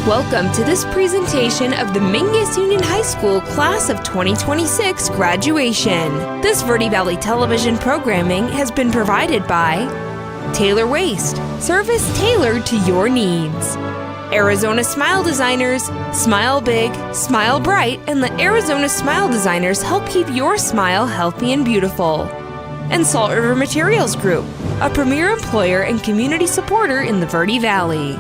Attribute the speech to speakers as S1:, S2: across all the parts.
S1: Welcome to this presentation of the Mingus Union High School Class of 2026 graduation. This Verde Valley television programming has been provided by Taylor Waste, service tailored to your needs. Arizona Smile Designers, smile big, smile bright, and let Arizona Smile Designers help keep your smile healthy and beautiful. And Salt River Materials Group, a premier employer and community supporter in the Verde Valley.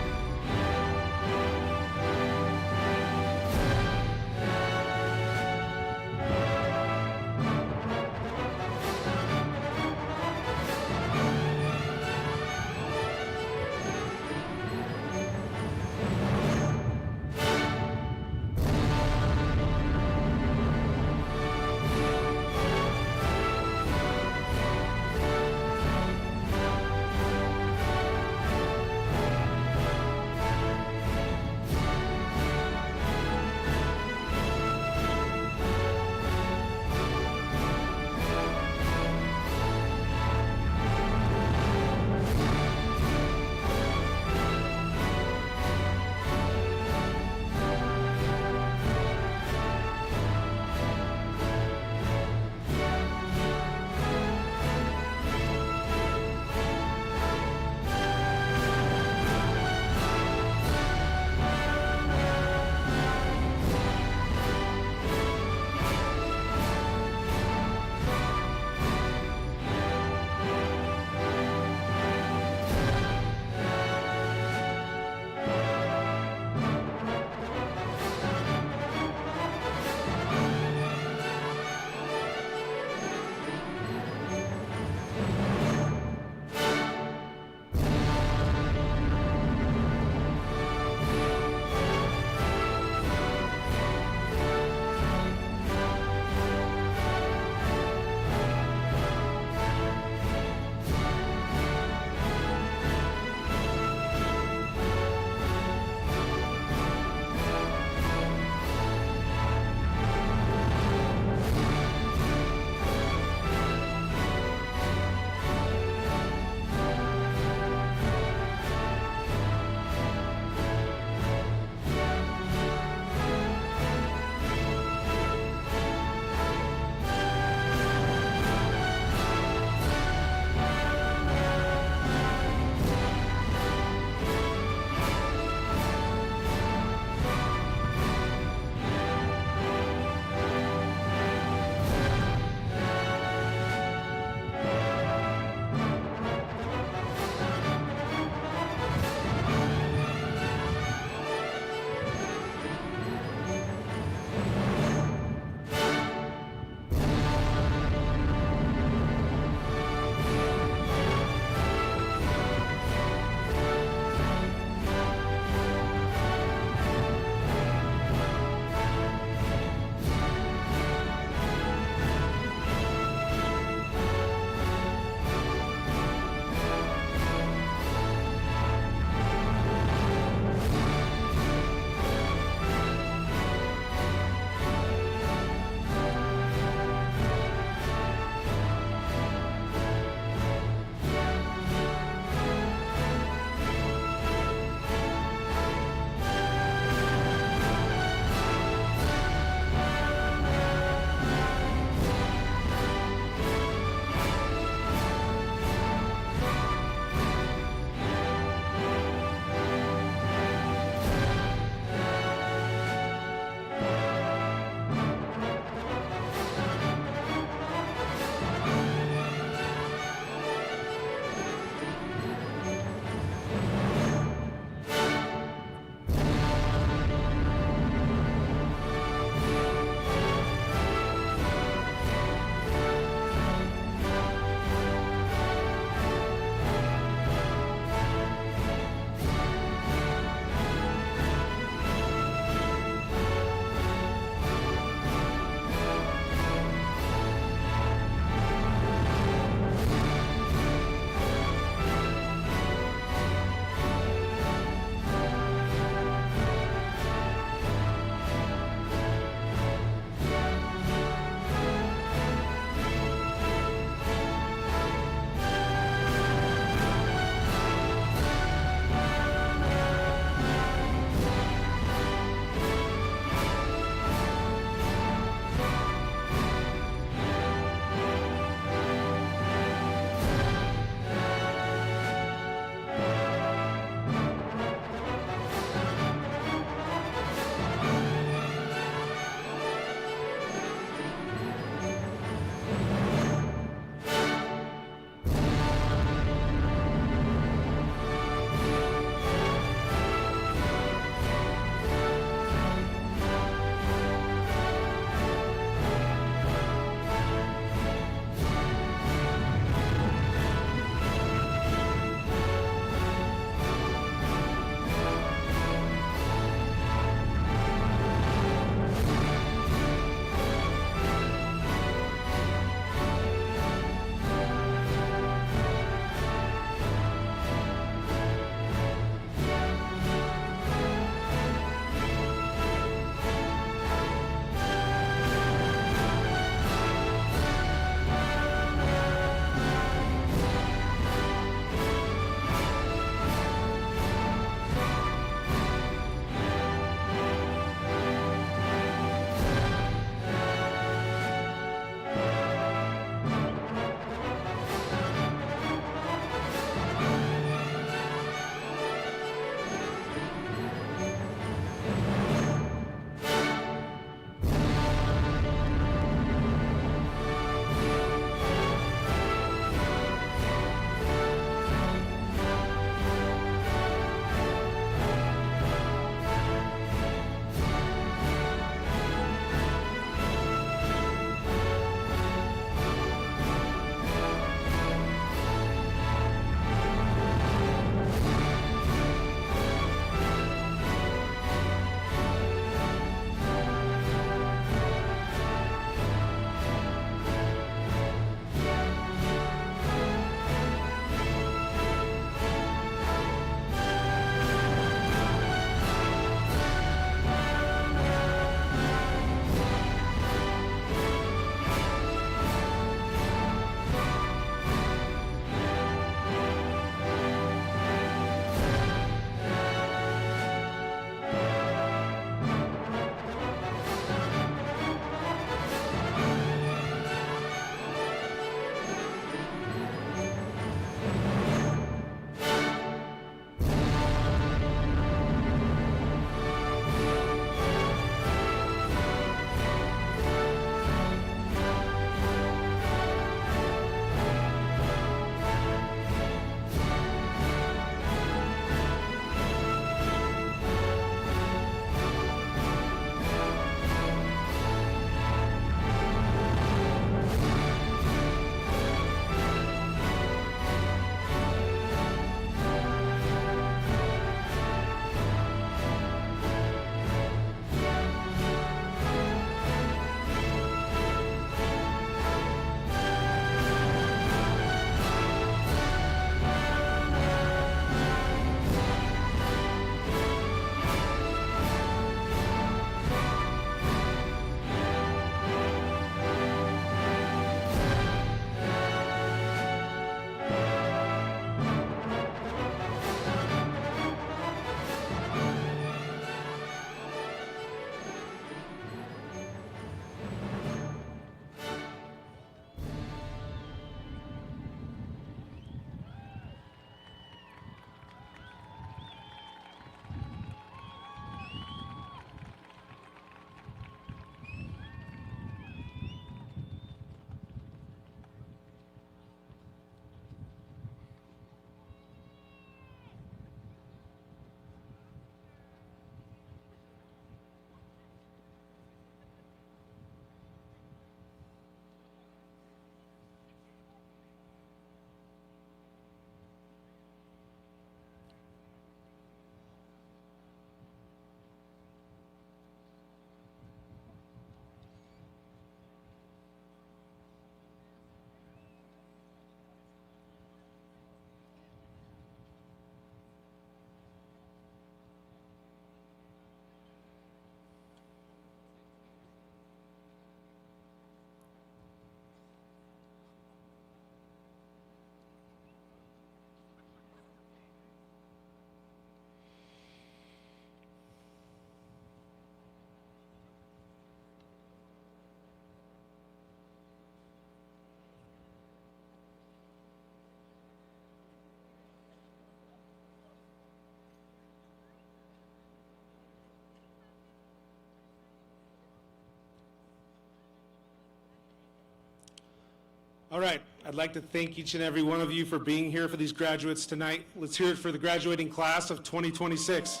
S2: All right, I'd like to thank each and every one of you for being here for these graduates tonight. Let's hear it for the graduating class of 2026.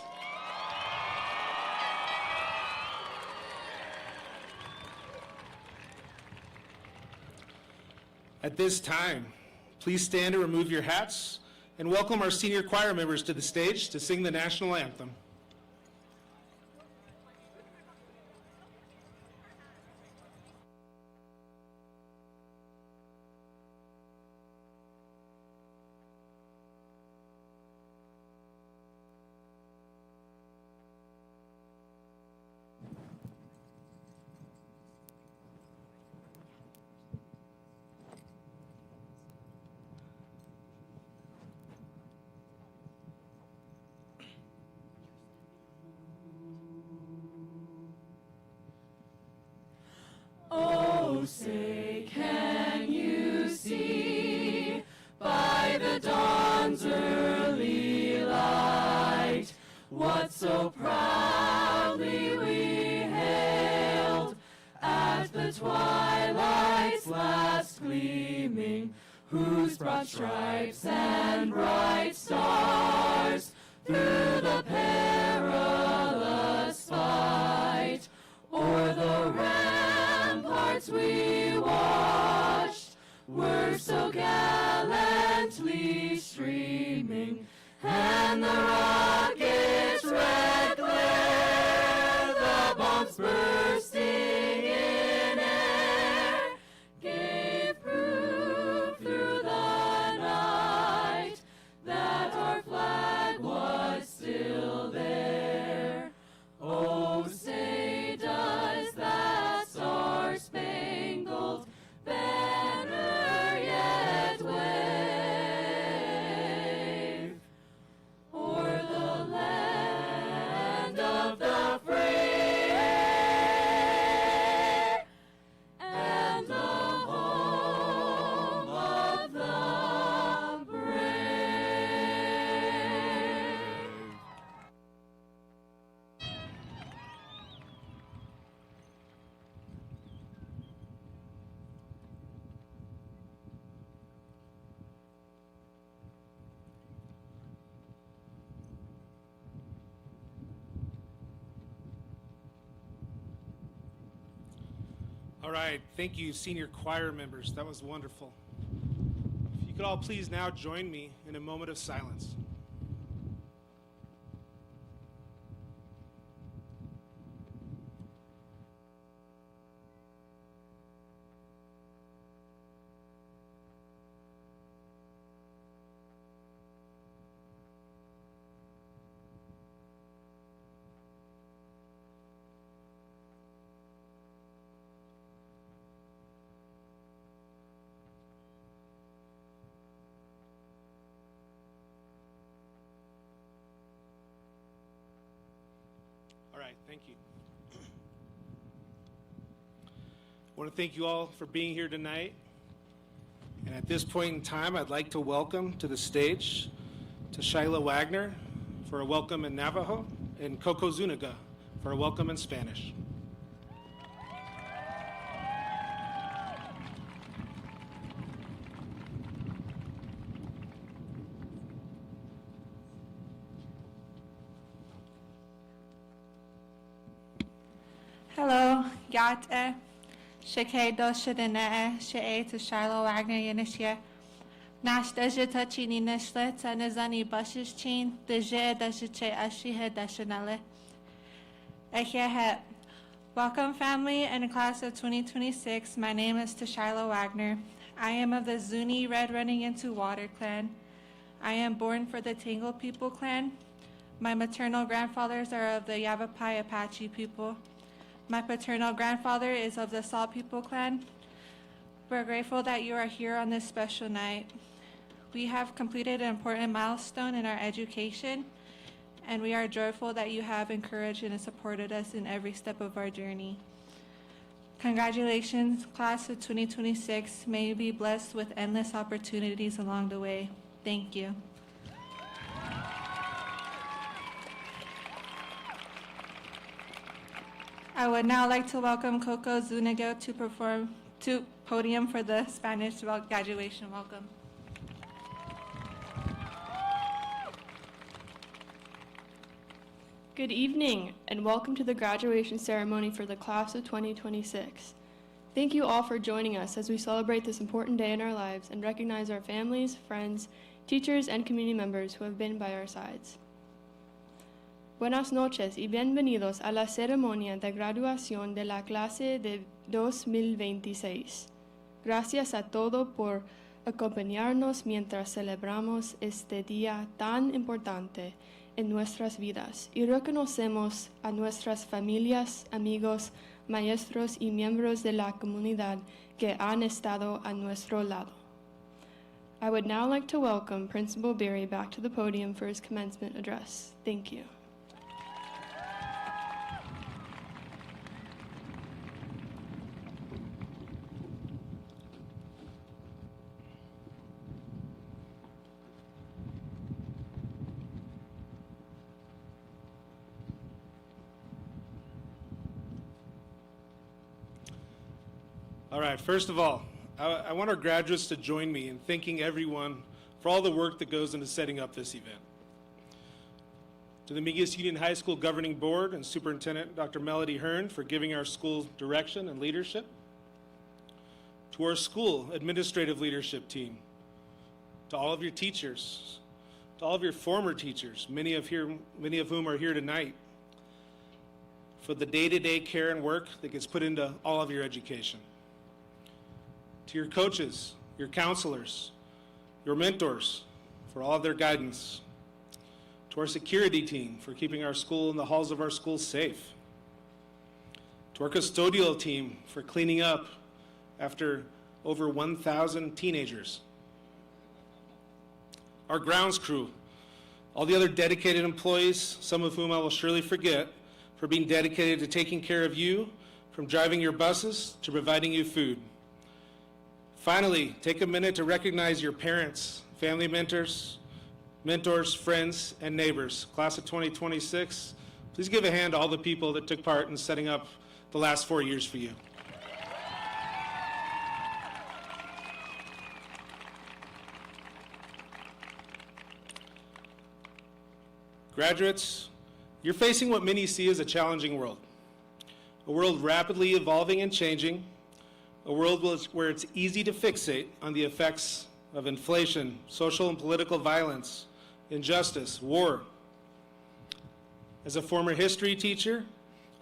S2: At this time, please stand and remove your hats and welcome our senior choir members to the stage to sing the national anthem.
S3: Oh, say, can you see by the dawn's early light what so proudly we hailed at the twilight's last gleaming, whose broad stripes and bright stars through the perilous fight o'er the ramparts we watched were so gallantly streaming, and the rocket's red glare, the bombs bursting in air, gave proof through the night that our flag was still there. Oh, say does that star-spangled banner yet wave o'er the land of the free and the home of the brave?
S2: All right, thank you, senior choir members. That was wonderful. If you could all please now join me in a moment of silence. All right, thank you. I want to thank you all for being here tonight. And at this point in time, I'd like to welcome to the stage to Shyla Wagner for a welcome in Navajo and Coco Zuniga for a welcome in Spanish.
S4: Hello, Yate, Shake Doshadene, She to Shiloh Wagner Yanishia. Nash Deja Tachini Nishlet, Anazani Bushes Chin, Deja Dashiche Ashihe Dashanale. Ehehe. Welcome, family and class of 2026. My name is Tashyla Wagner. I am of the Zuni Red Running Into Water clan. I am born for the Tangle people clan. My maternal grandfathers are of the Yavapai Apache people. My paternal grandfather is of the Saw people clan. We're grateful that you are here on this special night. We have completed an important milestone in our education, and we are joyful that you have encouraged and supported us in every step of our journey. Congratulations, class of 2026. May you be blessed with endless opportunities along the way. Thank you. I would now like to welcome Coco Zuniga to podium for the Spanish graduation welcome.
S5: Good evening, and welcome to the graduation ceremony for the class of 2026. Thank you all for joining us as we celebrate this important day in our lives and recognize our families, friends, teachers, and community members who have been by our sides. Buenas noches y bienvenidos a la ceremonia de graduación de la clase de 2026. Gracias a todos por acompañarnos mientras celebramos este día tan importante en nuestras vidas y reconocemos a nuestras familias, amigos, maestros y miembros de la comunidad que han estado a nuestro lado. I would now like to welcome Principal Berry back to the podium for his commencement address. Thank you.
S2: All right, first of all, I want our graduates to join me in thanking everyone for all the work that goes into setting up this event. To the Mingus Union High School Governing Board and Superintendent Dr. Melody Hearn for giving our school direction and leadership. To our school administrative leadership team. To all of your teachers. To all of your former teachers, many of whom are here tonight. For the day-to-day care and work that gets put into all of your education. To your coaches, your counselors, your mentors, for all of their guidance. To our security team for keeping our school and the halls of our school safe. To our custodial team for cleaning up after over 1,000 teenagers. Our grounds crew, all the other dedicated employees, some of whom I will surely forget, for being dedicated to taking care of you, from driving your buses to providing you food. Finally, take a minute to recognize your parents, family mentors, friends, and neighbors. Class of 2026, please give a hand to all the people that took part in setting up the last 4 years for you. Graduates, you're facing what many see as a challenging world. A world rapidly evolving and changing, a world where it's easy to fixate on the effects of inflation, social and political violence, injustice, war. As a former history teacher,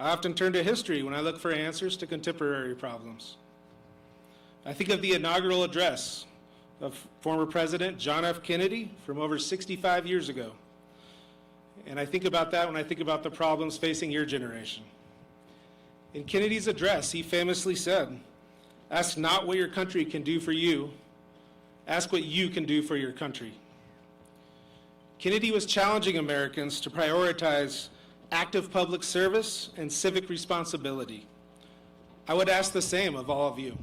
S2: I often turn to history when I look for answers to contemporary problems. I think of the inaugural address of former President John F. Kennedy from over 65 years ago. And I think about that when I think about the problems facing your generation. In Kennedy's address, he famously said, "Ask not what your country can do for you, ask what you can do for your country." Kennedy was challenging Americans to prioritize active public service and civic responsibility. I would ask the same of all of you.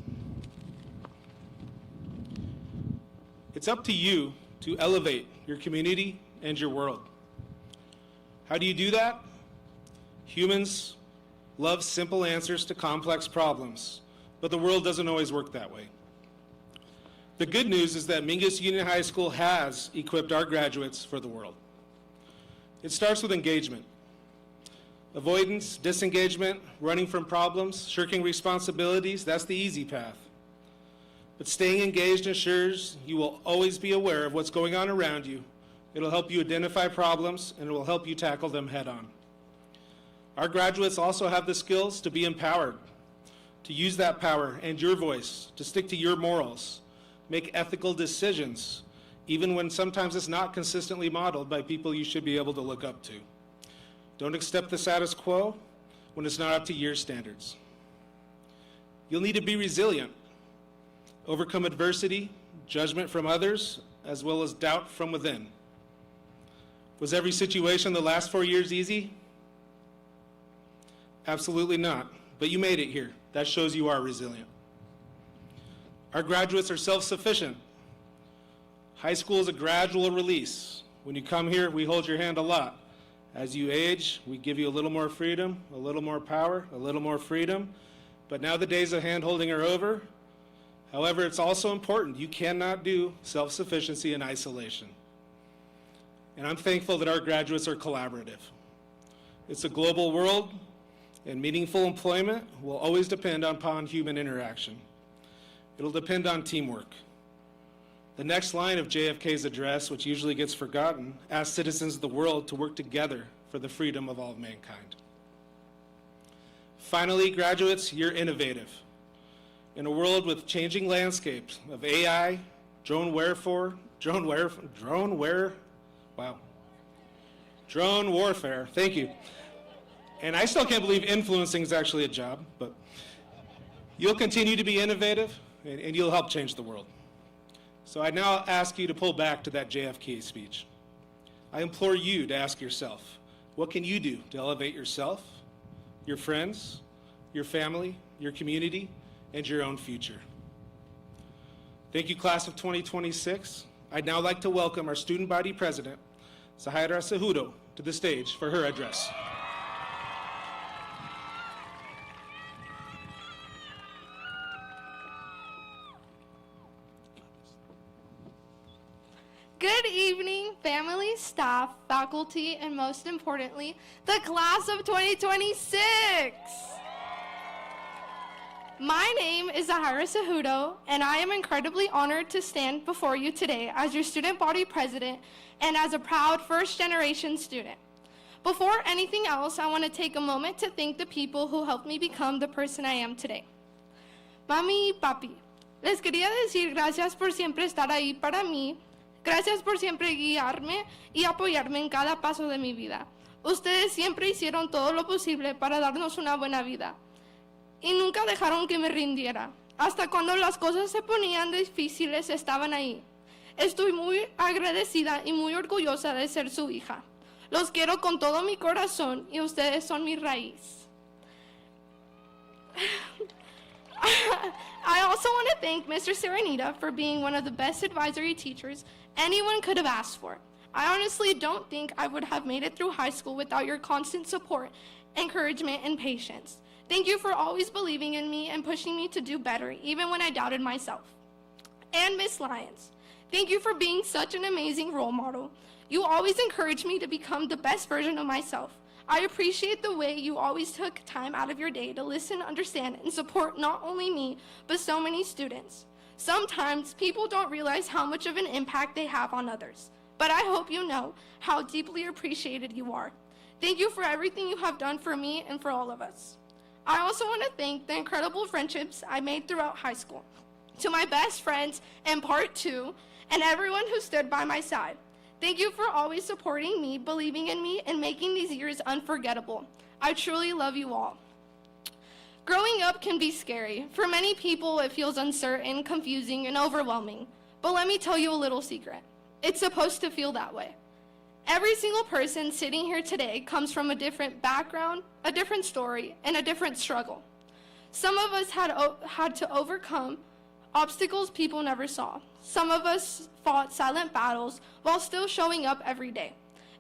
S2: It's up to you to elevate your community and your world. How do you do that? Humans love simple answers to complex problems, but the world doesn't always work that way. The good news is that Mingus Union High School has equipped our graduates for the world. It starts with engagement. Avoidance, disengagement, running from problems, shirking responsibilities, that's the easy path. But staying engaged ensures you will always be aware of what's going on around you. It'll help you identify problems, and it will help you tackle them head on. Our graduates also have the skills to be empowered, to use that power and your voice, to stick to your morals, make ethical decisions, even when sometimes it's not consistently modeled by people you should be able to look up to. Don't accept the status quo when it's not up to your standards. You'll need to be resilient, overcome adversity, judgment from others, as well as doubt from within. Was every situation the last 4 years easy? Absolutely not, but you made it here. That shows you are resilient. Our graduates are self-sufficient. High school is a gradual release. When you come here, we hold your hand a lot. As you age, we give you a little more freedom, a little more power, a little more freedom. But now the days of hand-holding are over, However, it's also important. You cannot do self-sufficiency in isolation. And I'm thankful that our graduates are collaborative. It's a global world, and meaningful employment will always depend upon human interaction. It'll depend on teamwork. The next line of JFK's address, which usually gets forgotten, asked citizens of the world to work together for the freedom of all mankind. Finally, graduates, you're innovative. In a world with changing landscapes of AI, drone warfare, thank you. And I still can't believe influencing is actually a job, but you'll continue to be innovative and you'll help change the world. So I now ask you to pull back to that JFK speech. I implore you to ask yourself, what can you do to elevate yourself, your friends, your family, your community, and your own future? Thank you, class of 2026. I'd now like to welcome our student body president, Sahira Cejudo, to the stage for her address.
S6: Good evening, family, staff, faculty, and most importantly, the class of 2026. My name is Sahira Cejudo, and I am incredibly honored to stand before you today as your student body president and as a proud first-generation student. Before anything else, I want to take a moment to thank the people who helped me become the person I am today. Mami y papi, les quería decir gracias por siempre estar ahí para mí. Gracias por siempre guiarme y apoyarme en cada paso de mi vida. Ustedes siempre hicieron todo lo posible para darnos una buena vida. Y nunca dejaron que me rindiera. Hasta cuando las cosas se ponían difíciles, estaban ahí. Estoy muy agradecida y muy orgullosa de ser su hija. Los quiero con todo mi corazón y ustedes son mi raíz. I also want to thank Mr. Serenita for being one of the best advisory teachers anyone could have asked for. I honestly don't think I would have made it through high school without your constant support, encouragement, and patience. Thank you for always believing in me and pushing me to do better, even when I doubted myself. And Miss Lyons, thank you for being such an amazing role model. You always encourage me to become the best version of myself. I appreciate the way you always took time out of your day to listen, understand, and support not only me, but so many students. Sometimes people don't realize how much of an impact they have on others, but I hope you know how deeply appreciated you are. Thank you for everything you have done for me and for all of us. I also want to thank the incredible friendships I made throughout high school, to my best friends in Part 2, and everyone who stood by my side. Thank you for always supporting me, believing in me, and making these years unforgettable. I truly love you all. Growing up can be scary. For many people, it feels uncertain, confusing, and overwhelming. But let me tell you a little secret. It's supposed to feel that way. Every single person sitting here today comes from a different background, a different story, and a different struggle. Some of us had to overcome obstacles people never saw. Some of us fought silent battles while still showing up every day.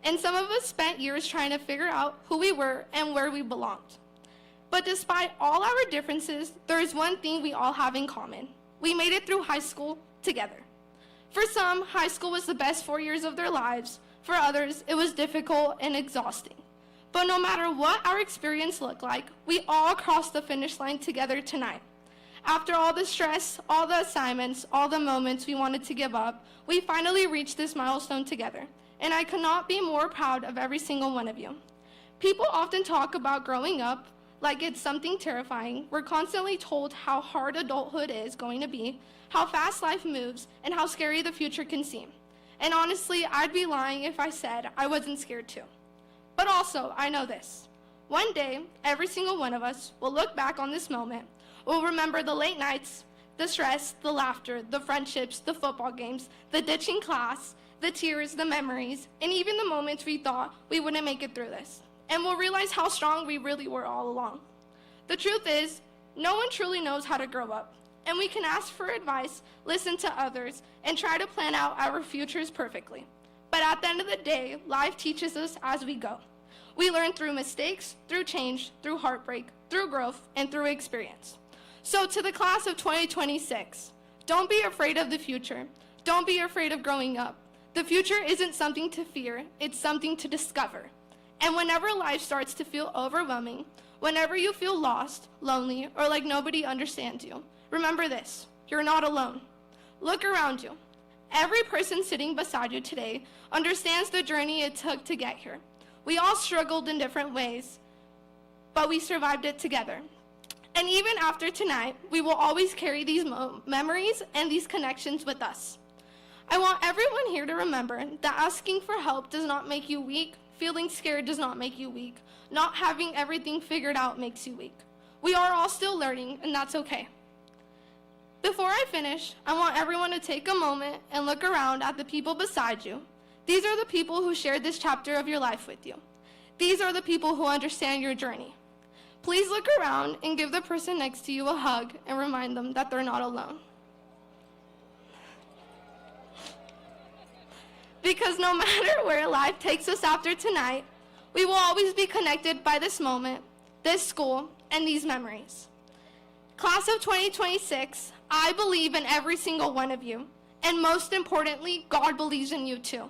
S6: And some of us spent years trying to figure out who we were and where we belonged. But despite all our differences, there is one thing we all have in common. We made it through high school together. For some, high school was the best 4 years of their lives. For others, it was difficult and exhausting. But no matter what our experience looked like, we all crossed the finish line together tonight. After all the stress, all the assignments, all the moments we wanted to give up, we finally reached this milestone together. And I could not be more proud of every single one of you. People often talk about growing up like it's something terrifying. We're constantly told how hard adulthood is going to be, how fast life moves, and how scary the future can seem. And honestly, I'd be lying if I said I wasn't scared too. But also, I know this. One day, every single one of us will look back on this moment. We'll remember the late nights, the stress, the laughter, the friendships, the football games, the ditching class, the tears, the memories, and even the moments we thought we wouldn't make it through this. And we'll realize how strong we really were all along. The truth is, no one truly knows how to grow up. And we can ask for advice, listen to others, and try to plan out our futures perfectly. But at the end of the day, life teaches us as we go. We learn through mistakes, through change, through heartbreak, through growth, and through experience. So to the class of 2026, Don't be afraid of the future. Don't be afraid of growing up. The future isn't something to fear, it's something to discover. And whenever life starts to feel overwhelming, whenever you feel lost, lonely, or like nobody understands you, remember this: you're not alone. Look around you. Every person sitting beside you today understands the journey it took to get here. We all struggled in different ways, but we survived it together. And even after tonight, we will always carry these memories and these connections with us. I want everyone here to remember that asking for help does not make you weak, feeling scared does not make you weak, not having everything figured out makes you weak. We are all still learning, and that's okay. Before I finish, I want everyone to take a moment and look around at the people beside you. These are the people who shared this chapter of your life with you. These are the people who understand your journey. Please look around and give the person next to you a hug and remind them that they're not alone. Because no matter where life takes us after tonight, we will always be connected by this moment, this school, and these memories. Class of 2026, I believe in every single one of you, and most importantly, God believes in you too.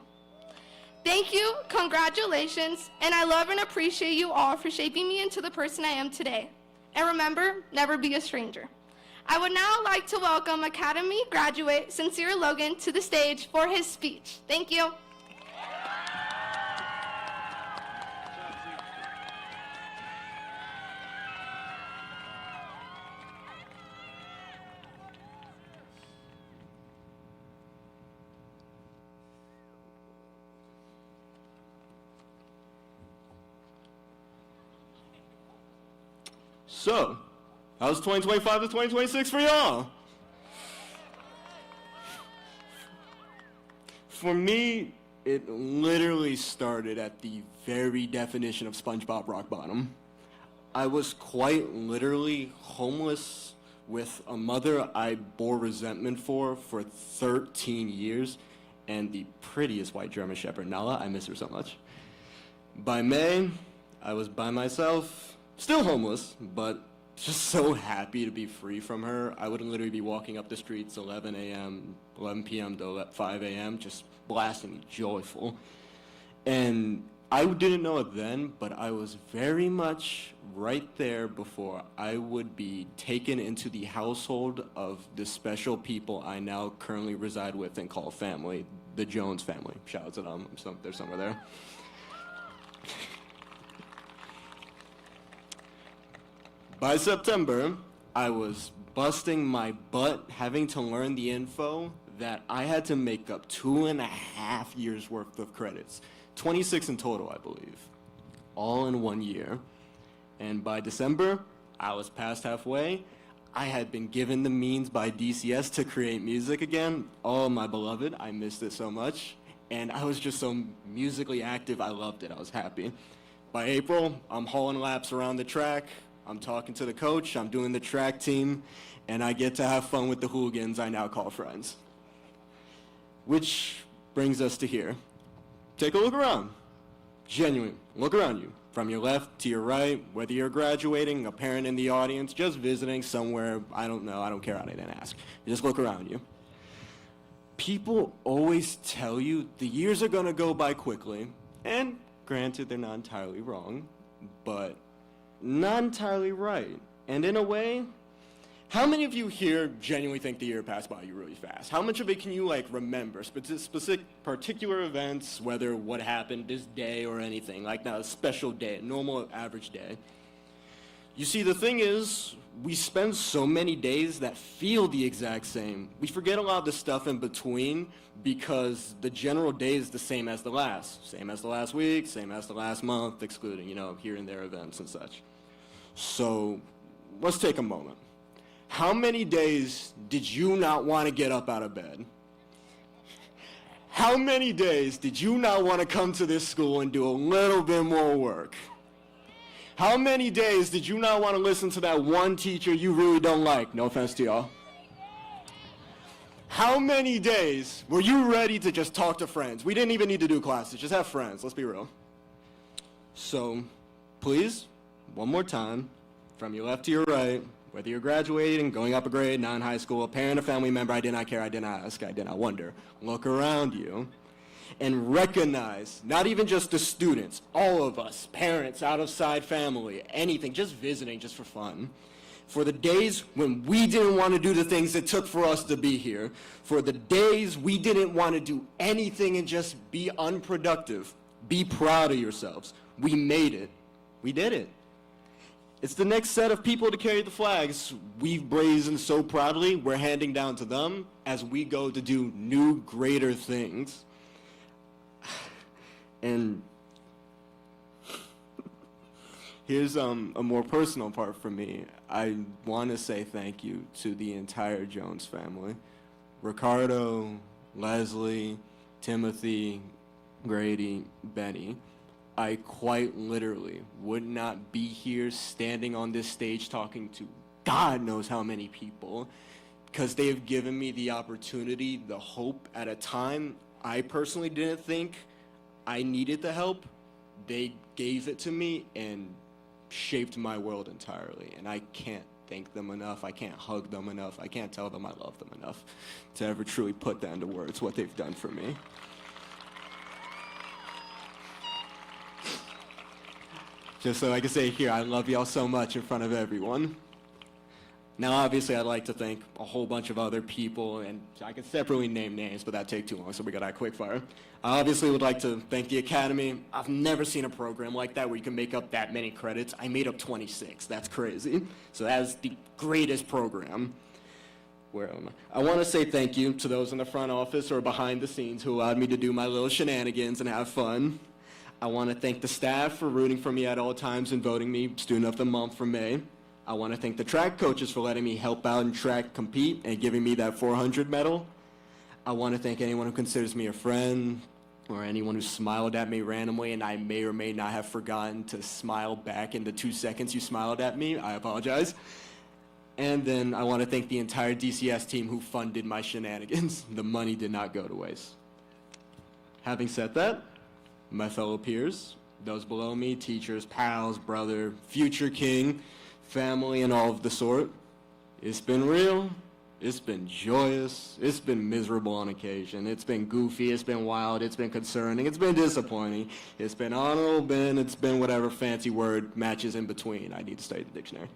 S6: Thank you, congratulations, and I love and appreciate you all for shaping me into the person I am today. And remember, never be a stranger. I would now like to welcome Academy graduate Sincere Logan to the stage for his speech. Thank you.
S7: So, how's 2025 to 2026 for y'all? For me, it literally started at the very definition of SpongeBob Rock Bottom. I was quite literally homeless with a mother I bore resentment for 13 years, and the prettiest white German Shepherd, Nala. I miss her so much. By May, I was by myself, still homeless, but just so happy to be free from her. I would literally be walking up the streets 11 p.m. to 5 a.m., just blasting, joyful. And I didn't know it then, but I was very much right there before I would be taken into the household of the special people I now currently reside with and call family, the Jones family. Shout out to them, they're somewhere there. By September, I was busting my butt having to learn the info that I had to make up 2.5 years worth of credits. 26 in total, I believe, all in 1 year. And by December, I was past halfway. I had been given the means by DCS to create music again. Oh, my beloved, I missed it so much. And I was just so musically active, I loved it, I was happy. By April, I'm hauling laps around the track. I'm talking to the coach, I'm doing the track team, and I get to have fun with the hooligans I now call friends. Which brings us to here. Take a look around. Genuine, look around you. From your left to your right, whether you're graduating, a parent in the audience, just visiting somewhere, I don't know, I don't care, I didn't ask. Just look around you. People always tell you the years are gonna go by quickly, and granted, they're not entirely wrong, but not entirely right. And in a way, how many of you here genuinely think the year passed by you really fast? How much of it can you remember? Specific particular events, whether what happened this day or anything, like not a special day, a normal average day. You see, the thing is, we spend so many days that feel the exact same. We forget a lot of the stuff in between because the general day is the same as the last week, same as the last month, excluding, here and there events and such. So let's take a moment. How many days did you not want to get up out of bed? How many days did you not want to come to this school and do a little bit more work? How many days did you not want to listen to that one teacher you really don't like? No offense to y'all. How many days were you ready to just talk to friends? We didn't even need to do classes, just have friends, let's be real. So, please, one more time, from your left to your right, Whether you're graduating, going up a grade, not in high school, a parent, a family member, I did not care, I did not ask, I did not wonder. Look around you and recognize, not even just the students, all of us, parents, out-of-side family, anything, just visiting, just for fun. For the days when we didn't want to do the things it took for us to be here, for the days we didn't want to do anything and just be unproductive, be proud of yourselves. We made it. We did it. It's the next set of people to carry the flags we've brazened so proudly, we're handing down to them as we go to do new, greater things. And here's a more personal part for me. I want to say thank you to the entire Jones family. Ricardo, Leslie, Timothy, Grady, Benny. I quite literally would not be here standing on this stage talking to God knows how many people, because they have given me the opportunity, the hope at a time I personally didn't think I needed the help. They gave it to me and shaped my world entirely, and I can't thank them enough. I can't hug them enough. I can't tell them I love them enough to ever truly put that into words, what they've done for me. Just so I can say here, I love y'all so much in front of everyone. Now, obviously, I'd like to thank a whole bunch of other people, and I can separately name names, but that'd take too long, so we got that quick fire. I obviously would like to thank the Academy. I've never seen a program like that where you can make up that many credits. I made up 26. That's crazy. So that is the greatest program. Where am I? I want to say thank you to those in the front office or behind the scenes who allowed me to do my little shenanigans and have fun. I want to thank the staff for rooting for me at all times and voting me Student of the Month for May. I want to thank the track coaches for letting me help out in track compete and giving me that 400 medal. I want to thank anyone who considers me a friend or anyone who smiled at me randomly and I may or may not have forgotten to smile back in the 2 seconds you smiled at me. I apologize. And then I want to thank the entire DCS team who funded my shenanigans. The money did not go to waste. Having said that, my fellow peers, those below me, teachers, pals, brother, future king, family, and all of the sort, it's been real, it's been joyous, it's been miserable on occasion, it's been goofy, it's been wild, it's been concerning, it's been disappointing, it's been honorable, it's been whatever fancy word matches in between. I need to study the dictionary.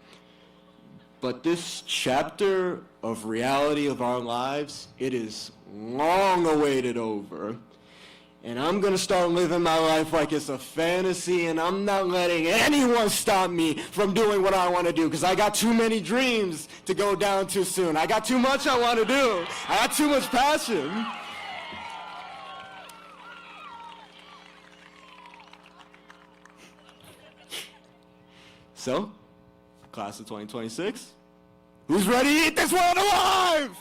S7: But this chapter of reality of our lives, it is long awaited over. And I'm going to start living my life like it's a fantasy, and I'm not letting anyone stop me from doing what I want to do, because I got too many dreams to go down too soon. I got too much I want to do. I got too much passion. So, class of 2026, who's ready to eat this world alive?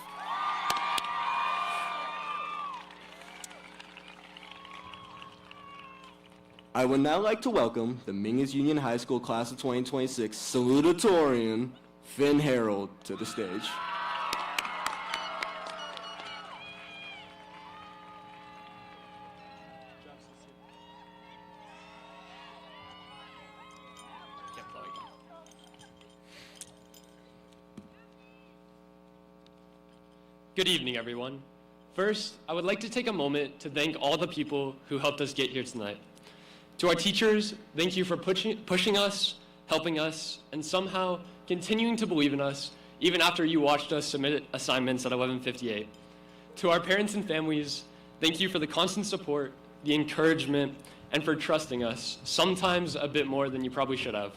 S7: I would now like to welcome the Mingus Union High School Class of 2026 Salutatorian, Finn Harold, to the stage.
S8: Good evening, everyone. First, I would like to take a moment to thank all the people who helped us get here tonight. To our teachers, thank you for pushing us, helping us, and somehow continuing to believe in us, even after you watched us submit assignments at 11:58. To our parents and families, thank you for the constant support, the encouragement, and for trusting us, sometimes a bit more than you probably should have.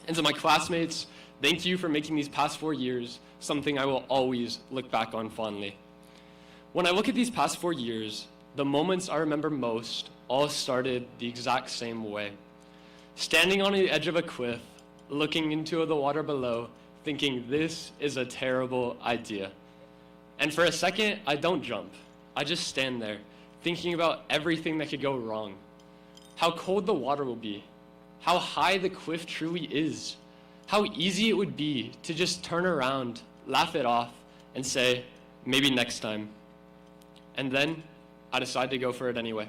S8: And to my classmates, thank you for making these past 4 years something I will always look back on fondly. When I look at these past 4 years, the moments I remember most all started the exact same way. Standing on the edge of a cliff, looking into the water below, thinking this is a terrible idea. And for a second, I don't jump. I just stand there, thinking about everything that could go wrong. How cold the water will be, how high the cliff truly is, how easy it would be to just turn around, laugh it off, and say, maybe next time. And then I decide to go for it anyway.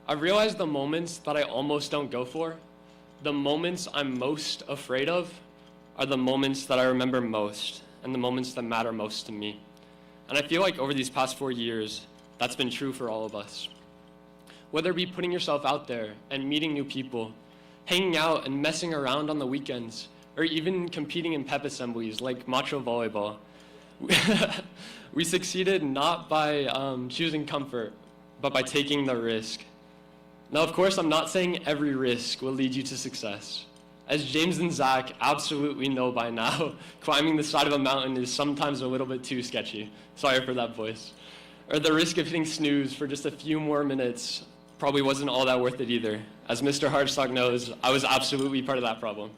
S8: I realize the moments that I almost don't go for, the moments I'm most afraid of, are the moments that I remember most and the moments that matter most to me. And I feel like over these past 4 years, that's been true for all of us. Whether it be putting yourself out there and meeting new people, hanging out and messing around on the weekends, or even competing in pep assemblies like macho volleyball, we succeeded not by choosing comfort, but by taking the risk. Now, of course, I'm not saying every risk will lead you to success. As James and Zach absolutely know by now, climbing the side of a mountain is sometimes a little bit too sketchy. Sorry for that voice. Or the risk of hitting snooze for just a few more minutes probably wasn't all that worth it either. As Mr. Hartstock knows, I was absolutely part of that problem.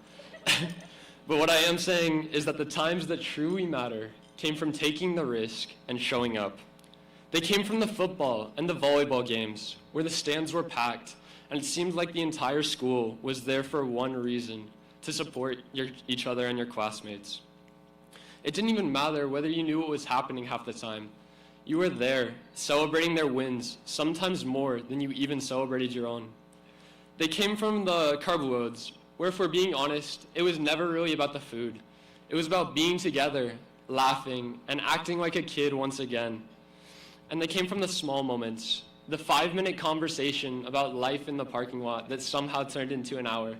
S8: But what I am saying is that the times that truly matter came from taking the risk and showing up. They came from the football and the volleyball games, where the stands were packed, and it seemed like the entire school was there for one reason, to support each other and your classmates. It didn't even matter whether you knew what was happening half the time. You were there, celebrating their wins, sometimes more than you even celebrated your own. They came from the carb loads, where if we're being honest, it was never really about the food. It was about being together, laughing, and acting like a kid once again. And they came from the small moments, the 5-minute conversation about life in the parking lot that somehow turned into an hour.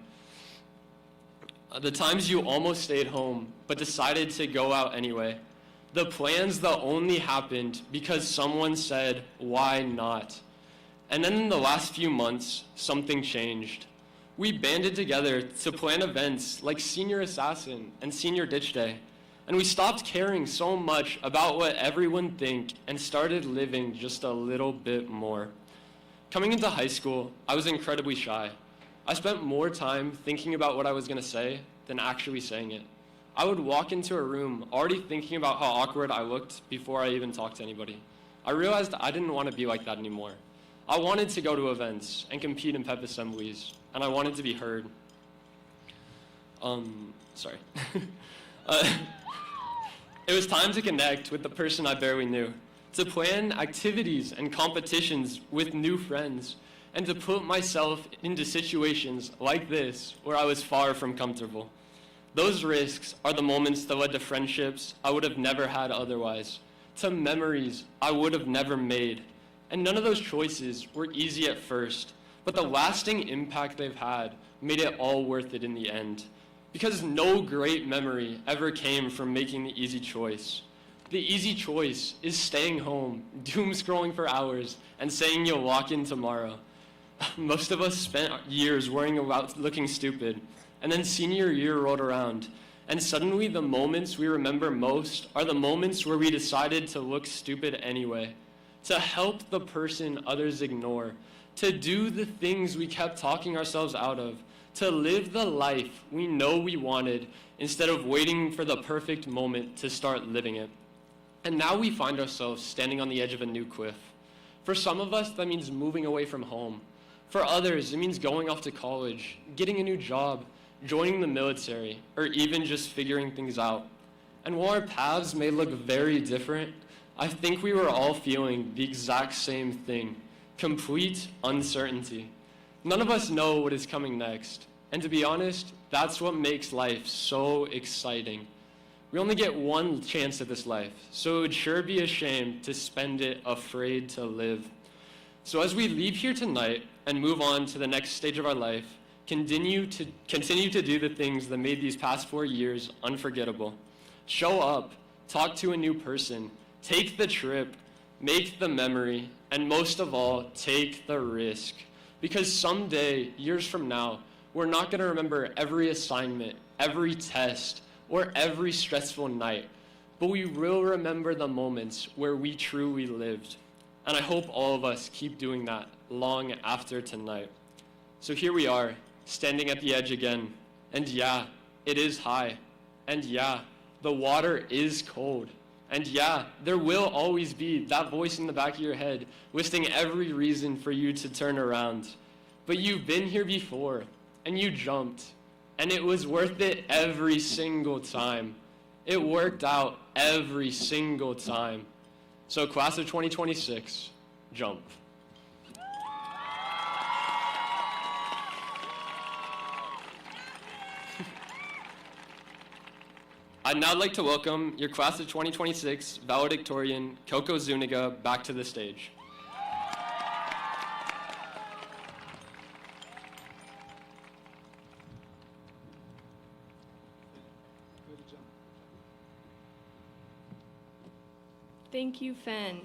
S8: The times you almost stayed home, but decided to go out anyway. The plans that only happened because someone said, why not? And then in the last few months, something changed. We banded together to plan events like Senior Assassin and Senior Ditch Day. And we stopped caring so much about what everyone think and started living just a little bit more. Coming into high school, I was incredibly shy. I spent more time thinking about what I was going to say than actually saying it. I would walk into a room already thinking about how awkward I looked before I even talked to anybody. I realized I didn't want to be like that anymore. I wanted to go to events and compete in pep assemblies, and I wanted to be heard. Sorry. It was time to connect with the person I barely knew, to plan activities and competitions with new friends, and to put myself into situations like this where I was far from comfortable. Those risks are the moments that led to friendships I would have never had otherwise, to memories I would have never made. And none of those choices were easy at first, but the lasting impact they've had made it all worth it in the end. Because no great memory ever came from making the easy choice. The easy choice is staying home, doom scrolling for hours, and saying you'll walk in tomorrow. Most of us spent years worrying about looking stupid, and then senior year rolled around, and suddenly the moments we remember most are the moments where we decided to look stupid anyway, to help the person others ignore, to do the things we kept talking ourselves out of, to live the life we know we wanted instead of waiting for the perfect moment to start living it. And now we find ourselves standing on the edge of a new cliff. For some of us, that means moving away from home. For others, it means going off to college, getting a new job, joining the military, or even just figuring things out. And while our paths may look very different, I think we were all feeling the exact same thing, complete uncertainty. None of us know what is coming next. And to be honest, that's what makes life so exciting. We only get one chance at this life, so it would sure be a shame to spend it afraid to live. So as we leave here tonight and move on to the next stage of our life, continue to do the things that made these past 4 years unforgettable. Show up, talk to a new person, take the trip, make the memory, and most of all, take the risk. Because someday, years from now, we're not going to remember every assignment, every test, or every stressful night, but we will remember the moments where we truly lived. And I hope all of us keep doing that long after tonight. So here we are, standing at the edge again. And yeah, it is high. And yeah, the water is cold. And yeah, there will always be that voice in the back of your head listing every reason for you to turn around. But you've been here before, and you jumped. And it was worth it every single time. It worked out every single time. So class of 2026, jump. I'd now like to welcome your class of 2026 valedictorian, Coco Zuniga, back to the stage.
S5: Thank you, Fen.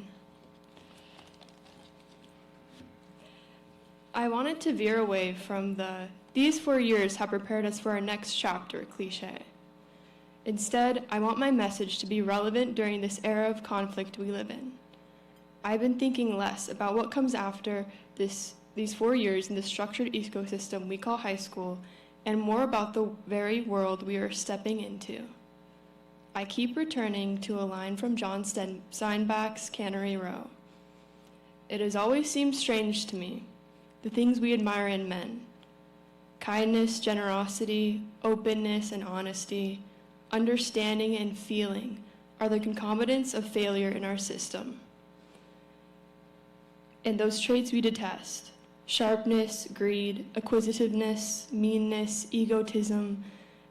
S5: I wanted to veer away from "these 4 years have prepared us for our next chapter" cliche. Instead, I want my message to be relevant during this era of conflict we live in. I've been thinking less about what comes after these 4 years in the structured ecosystem we call high school, and more about the very world we are stepping into. I keep returning to a line from John Steinbeck's Cannery Row. It has always seemed strange to me, the things we admire in men: kindness, generosity, openness, and honesty, understanding, and feeling are the concomitants of failure in our system. And those traits we detest: sharpness, greed, acquisitiveness, meanness, egotism,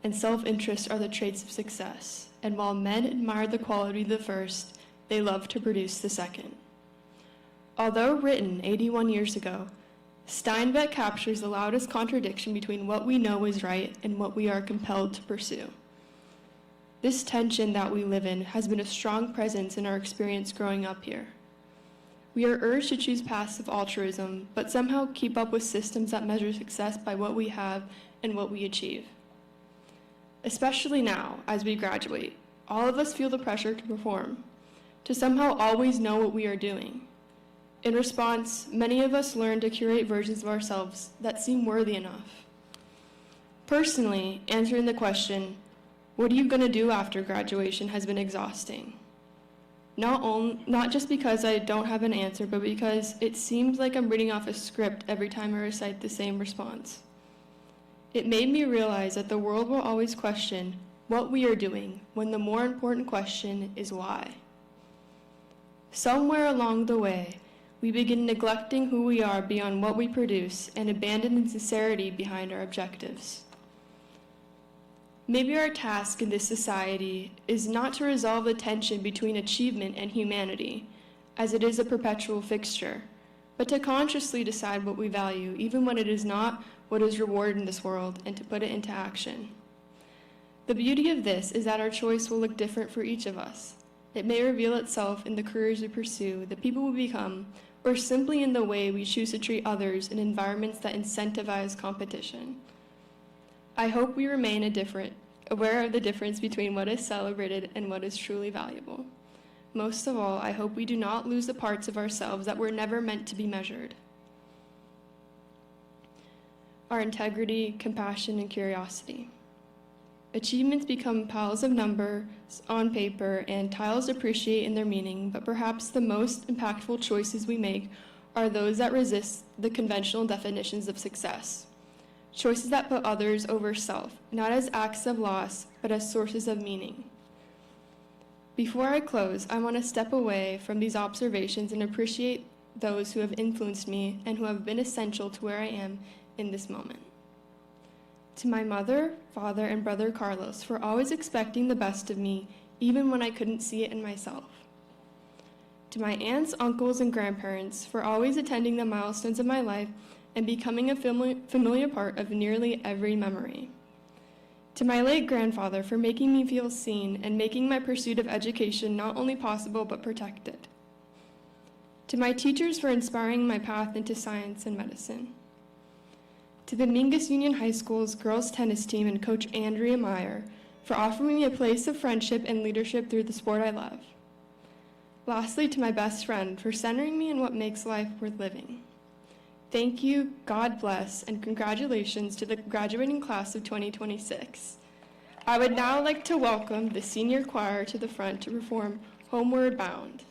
S5: and self-interest are the traits of success. And while men admire the quality of the first, they love to produce the second. Although written 81 years ago, Steinbeck captures the loudest contradiction between what we know is right and what we are compelled to pursue. This tension that we live in has been a strong presence in our experience growing up here. We are urged to choose paths of altruism, but somehow keep up with systems that measure success by what we have and what we achieve. Especially now, as we graduate, all of us feel the pressure to perform, to somehow always know what we are doing. In response, many of us learn to curate versions of ourselves that seem worthy enough. Personally, answering the question, "What are you going to do after graduation?" has been exhausting. Not just because I don't have an answer, but because it seems like I'm reading off a script every time I recite the same response. It made me realize that the world will always question what we are doing, when the more important question is why. Somewhere along the way, we begin neglecting who we are beyond what we produce and abandoning sincerity behind our objectives. Maybe our task in this society is not to resolve the tension between achievement and humanity, as it is a perpetual fixture, but to consciously decide what we value, even when it is not what is rewarded in this world, and to put it into action. The beauty of this is that our choice will look different for each of us. It may reveal itself in the careers we pursue, the people we become, or simply in the way we choose to treat others in environments that incentivize competition. I hope we remain aware of the difference between what is celebrated and what is truly valuable. Most of all, I hope we do not lose the parts of ourselves that were never meant to be measured. Our integrity, compassion, and curiosity. Achievements become piles of numbers on paper and tiles appreciate in their meaning, but perhaps the most impactful choices we make are those that resist the conventional definitions of success. Choices that put others over self, not as acts of loss, but as sources of meaning. Before I close, I want to step away from these observations and appreciate those who have influenced me and who have been essential to where I am in this moment. To my mother, father, and brother Carlos for always expecting the best of me, even when I couldn't see it in myself. To my aunts, uncles, and grandparents for always attending the milestones of my life and becoming a familiar part of nearly every memory. To my late grandfather for making me feel seen and making my pursuit of education not only possible but protected. To my teachers for inspiring my path into science and medicine. To the Mingus Union High School's girls tennis team and Coach Andrea Meyer for offering me a place of friendship and leadership through the sport I love. Lastly, to my best friend for centering me in what makes life worth living. Thank you, God bless, and congratulations to the graduating class of 2026. I would now like to welcome the senior choir to the front to perform Homeward Bound.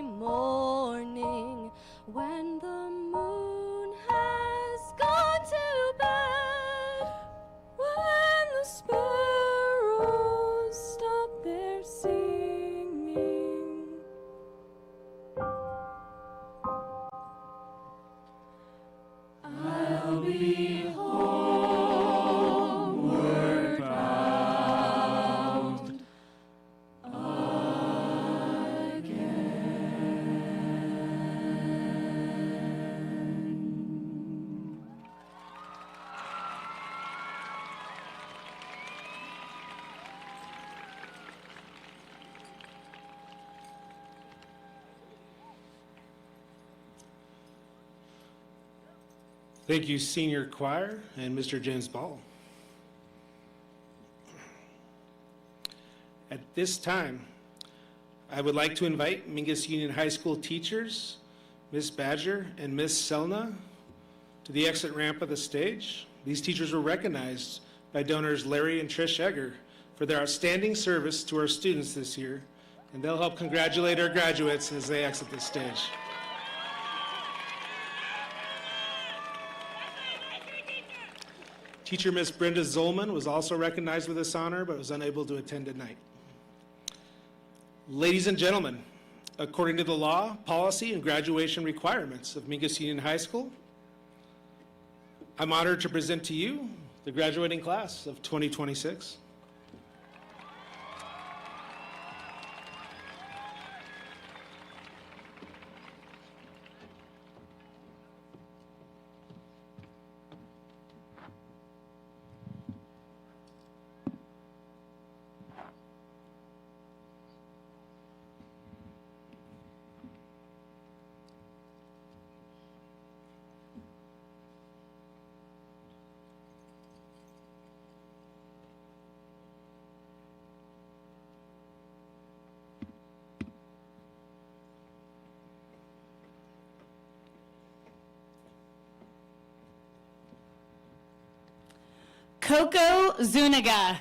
S3: early morning when the moon has gone to bed, when the sparrows stop their singing. I'll be homeward bound again.
S2: Thank you, Senior Choir and Mr. James Ball. At this time, I would like to invite Mingus Union High School teachers, Ms. Badger and Ms. Selna, to the exit ramp of the stage. These teachers were recognized by donors Larry and Trish Egger for their outstanding service to our students this year, and they'll help congratulate our graduates as they exit the stage. Teacher Ms. Brenda Zolman was also recognized with this honor, but was unable to attend tonight. Ladies and gentlemen, according to the law, policy, and graduation requirements of Mingus Union High School, I'm honored to present to you the graduating class of 2026.
S9: Coco Zuniga.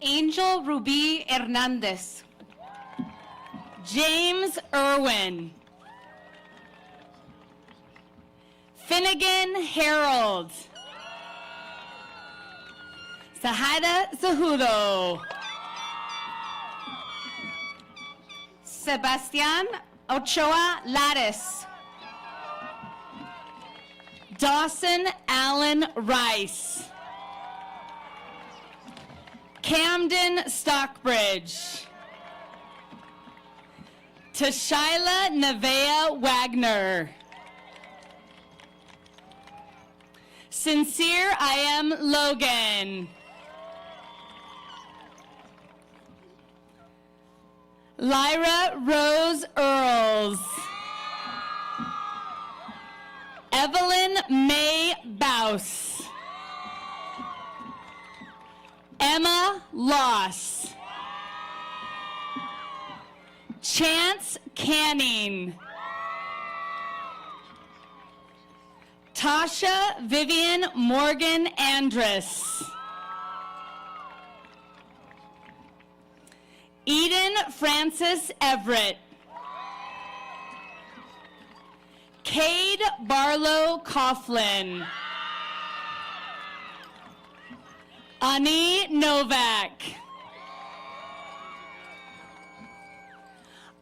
S9: Angel Ruby Hernandez. James Irwin. Finnegan Harold. Sahada Zahudo. Sebastian Ochoa Lattis. Dawson Allen Rice. Camden Stockbridge. Tashyla Nevea Wagner. Sincere I Am Logan. Lyra Rose Earls. Evelyn May Baus. Emma Loss. Chance Canning. Tasha Vivian Morgan Andrus. Eden Francis Everett. Cade Barlow Coughlin. Ani Novak.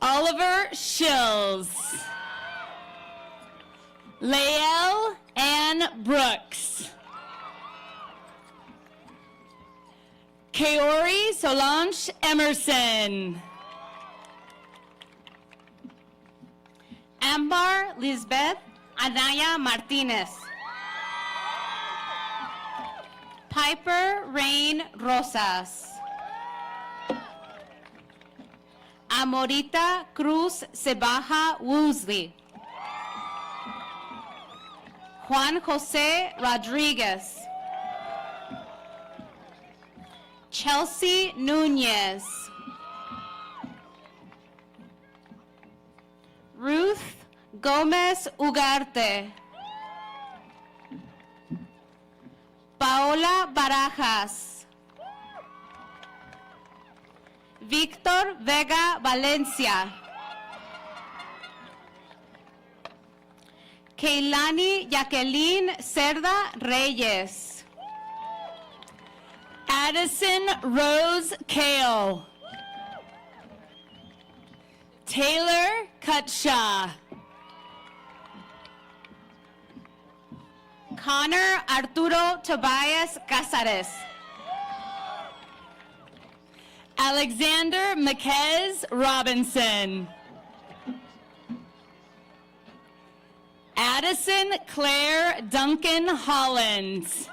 S9: Oliver Shills. Lael Ann Brooks. Kaori Solange Emerson. Ambar Lisbeth Anaya Martinez. Piper Rain Rosas. Amorita Cruz Sebaja Woosley. Juan Jose Rodriguez. Chelsea Nunez. Ruth Gomez Ugarte. Paola Barajas. Victor Vega Valencia. Keilani Jacqueline Cerda Reyes. Addison Rose Kale. Taylor Cutshaw. Connor Arturo Tobias Casares. Alexander Maquez Robinson. Addison Claire Duncan Hollins.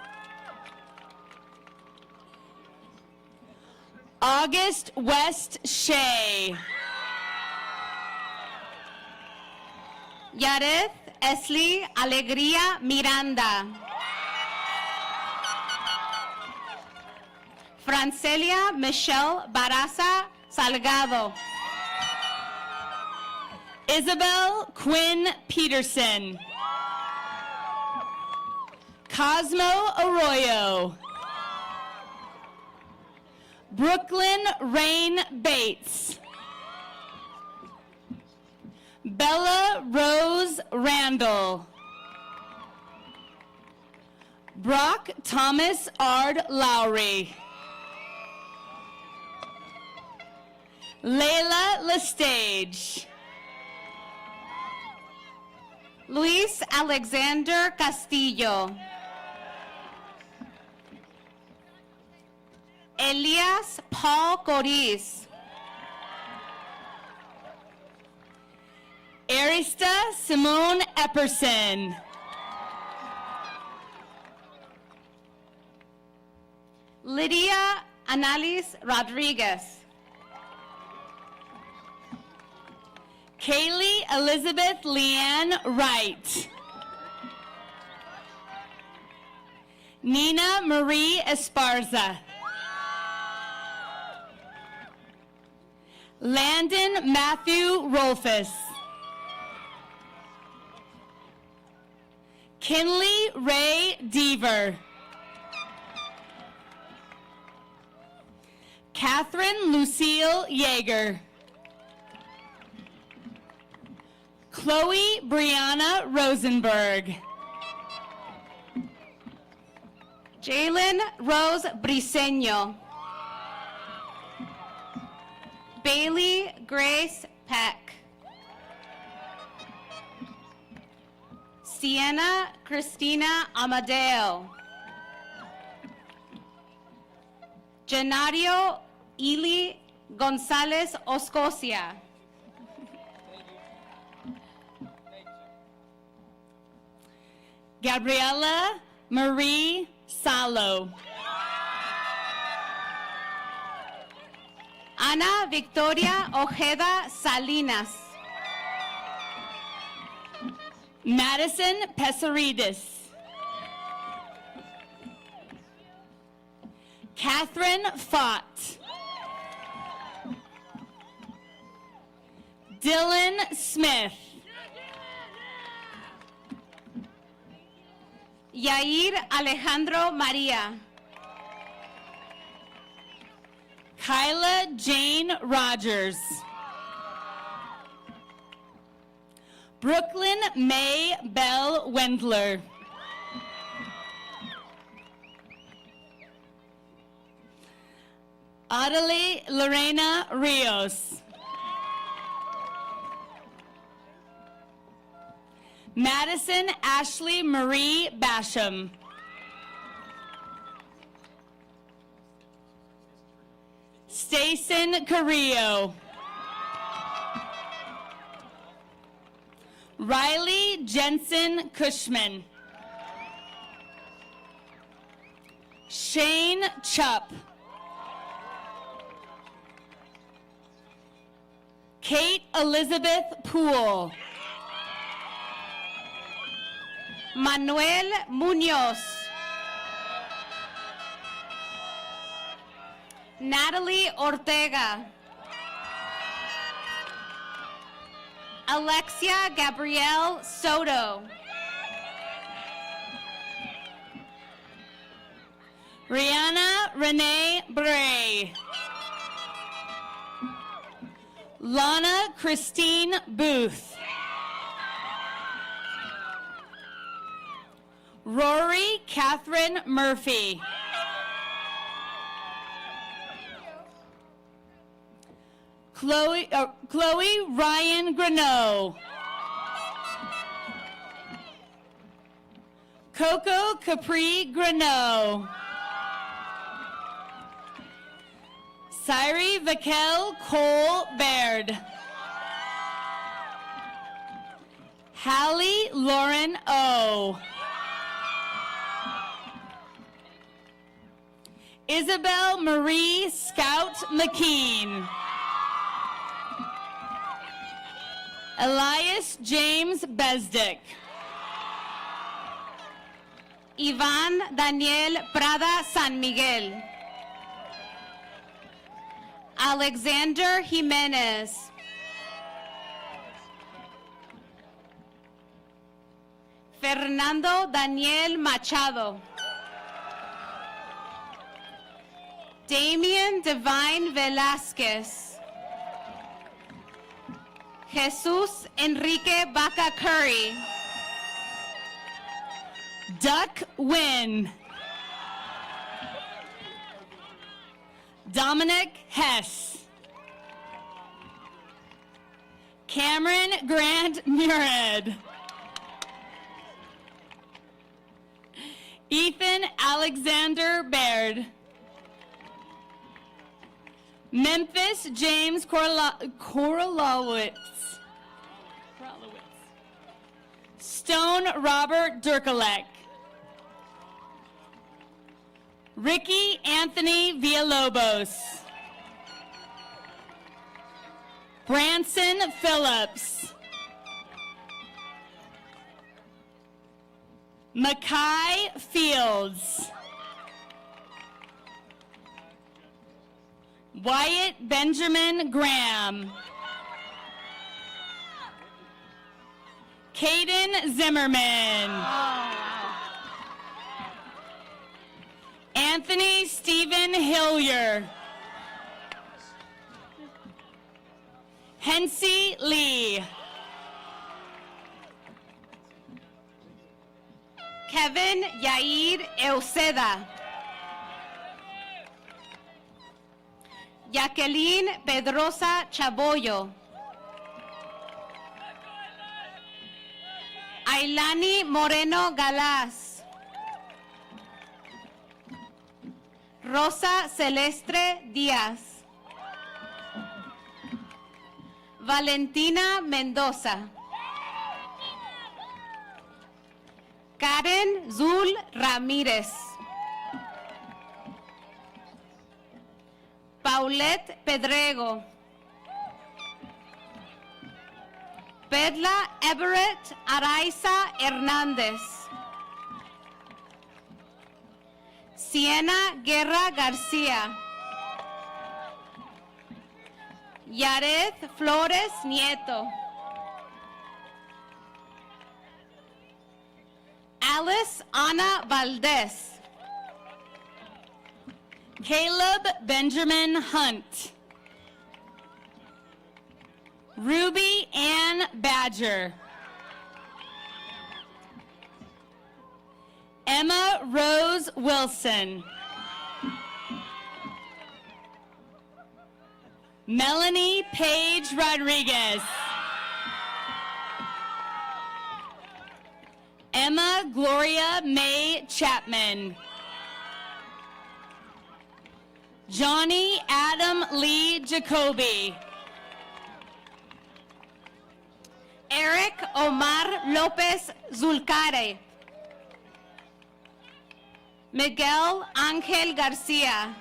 S9: August West Shea. Yareth Esli Alegría Miranda. Francelia Michelle Barraza Salgado. Isabel Quinn Peterson. Cosmo Arroyo. Brooklyn Rain Bates. Bella Rose Randall. Brock Thomas Ard Lowry. Layla Lestage. Luis Alexander Castillo. Elias Paul Coriz. Arista Simone Epperson. Lydia Analis Rodriguez. Kaylee Elizabeth Leanne Wright. Nina Marie Esparza. Landon Matthew Rolfus. Kinley Ray Deaver. Catherine Lucille Yeager. Chloe Brianna Rosenberg. Jalen Rose Briseño. Bailey Grace Peck. Sienna Cristina Amadeo. Genario Ili Gonzalez Oscosia. Gabriela Marie Salo. Ana Victoria Ojeda Salinas. Madison Pesaridis. Catherine Fott. Dylan Smith. Yair Alejandro Maria. Kyla Jane Rogers. Brooklyn May Bell Wendler. Adelie Lorena Rios. Madison Ashley Marie Basham. Stacen Carrillo. Riley Jensen Cushman. Shane Chupp. Kate Elizabeth Poole. Manuel Munoz. Natalie Ortega. Alexia Gabrielle Soto. Rihanna Renee Bray. Lana Christine Booth. Rory Catherine Murphy. Chloe Ryan Greneau. Coco Capri Greneau. Syri Vakel Cole Baird. Hallie Lauren O. Isabel Marie Scout McKean. Elias James Besdick. Iván Daniel Prada San Miguel. Alexander Jimenez. Fernando Daniel Machado. Damian Divine Velasquez. Jesus Enrique Baca Curry. Duck Wynn. Dominic Hess. Cameron Grant Murad. Ethan Alexander Baird. Memphis James Korolowitz. Stone Robert Durkalek. Ricky Anthony Villalobos. Branson Phillips. Mackay Fields. Wyatt Benjamin Graham. Caden Zimmerman. Anthony Stephen Hillier. Hensey Lee. Kevin Yair Euseda. Jacqueline Pedrosa Chaboyo. Ailani Moreno Galás. Rosa Celestre Díaz. Valentina Mendoza. Karen Zul Ramírez. Paulette Pedrego. Pedla Everett Araiza Hernández. Siena Guerra García. Yared Flores Nieto. Alice Ana Valdez. Caleb Benjamin Hunt. Ruby Ann Badger. Emma Rose Wilson. Melanie Page Rodriguez. Emma Gloria May Chapman. Johnny Adam Lee Jacoby. Eric Omar Lopez Zulcare. Miguel Ángel García.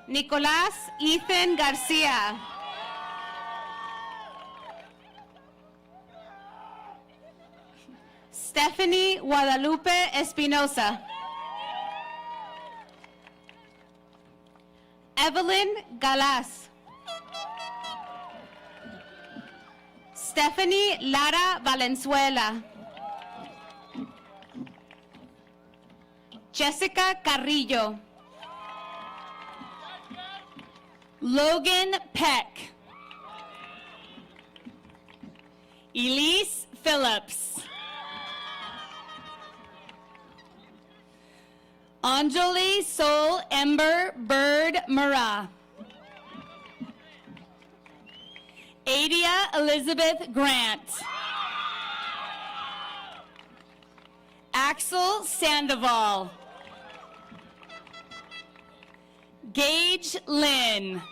S9: Nicolás Ethan García. Stephanie Guadalupe Espinosa. Evelyn Galás. Stephanie Lara Valenzuela. Jessica Carrillo. Logan Peck. Elise Phillips. Anjali Sol Ember Bird Mara. Adia Elizabeth Grant. Axel Sandoval. Gage Lynn.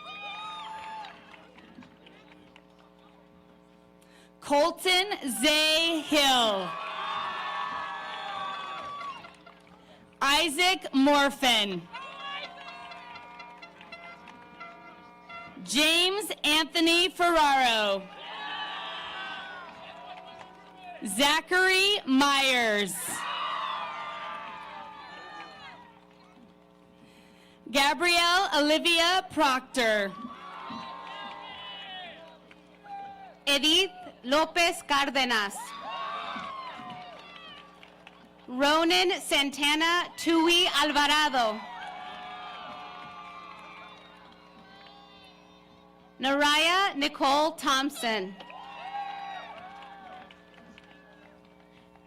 S9: Colton Zay Hill. Isaac Morfin. James Anthony Ferraro. Zachary Myers. Gabrielle Olivia Proctor. Edith Lopez Cárdenas. Ronan Santana Tui Alvarado. Naraya Nicole Thompson.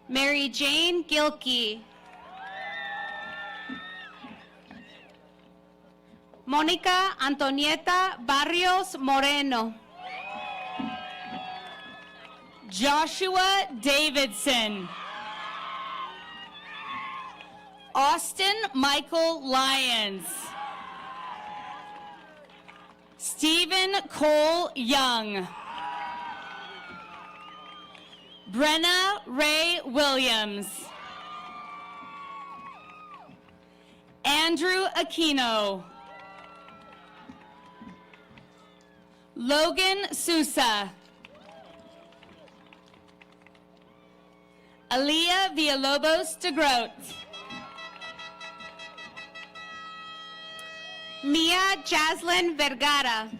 S9: Mary Jane Gilkey. Mónica Antonieta Barrios Moreno. Joshua Davidson. Austin Michael Lyons. Stephen Cole Young. Brenna Ray Williams. Andrew Aquino. Logan Sousa. Aaliyah Villalobos de Groot. Mia Jaslyn Vergara.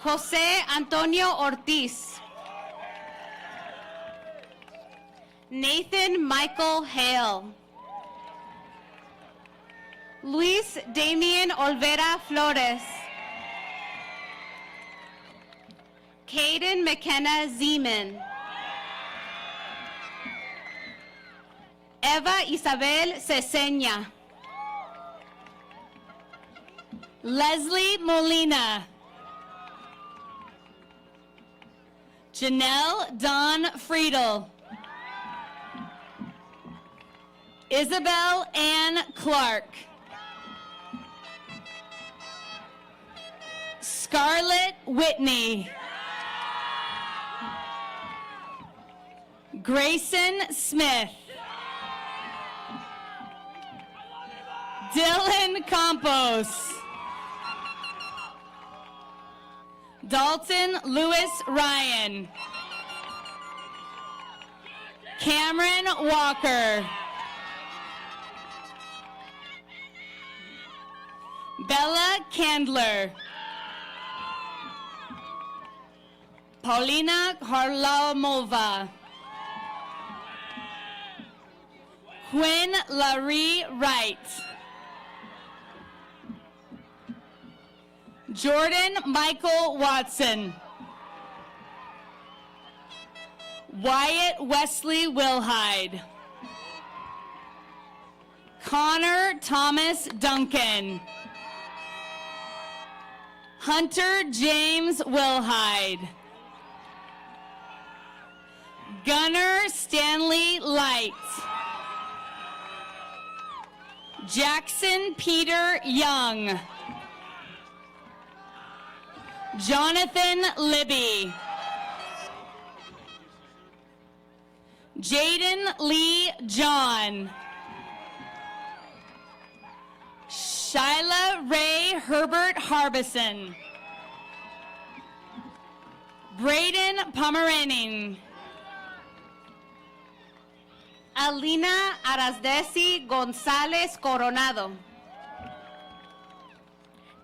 S9: Jose Antonio Ortiz. Nathan Michael Hale. Luis Damian Olvera Flores. Caden McKenna Zeman. Eva Isabel Ceseña. Leslie Molina. Janelle Dawn Friedel. Isabel Ann Clark. Scarlett Whitney. Grayson Smith. Dylan Campos. Dalton Lewis Ryan. Cameron Walker. Bella Candler. Paulina Harlamova. Quinn Laree Wright. Jordan Michael Watson. Wyatt Wesley Wilhide. Connor Thomas Duncan. Hunter James Wilhide. Gunnar Stanley Light. Jackson Peter Young. Jonathan Libby. Jaden Lee John. Shyla Ray Herbert Harbison. Braden Pomeranian. Alina Arasdesi González Coronado.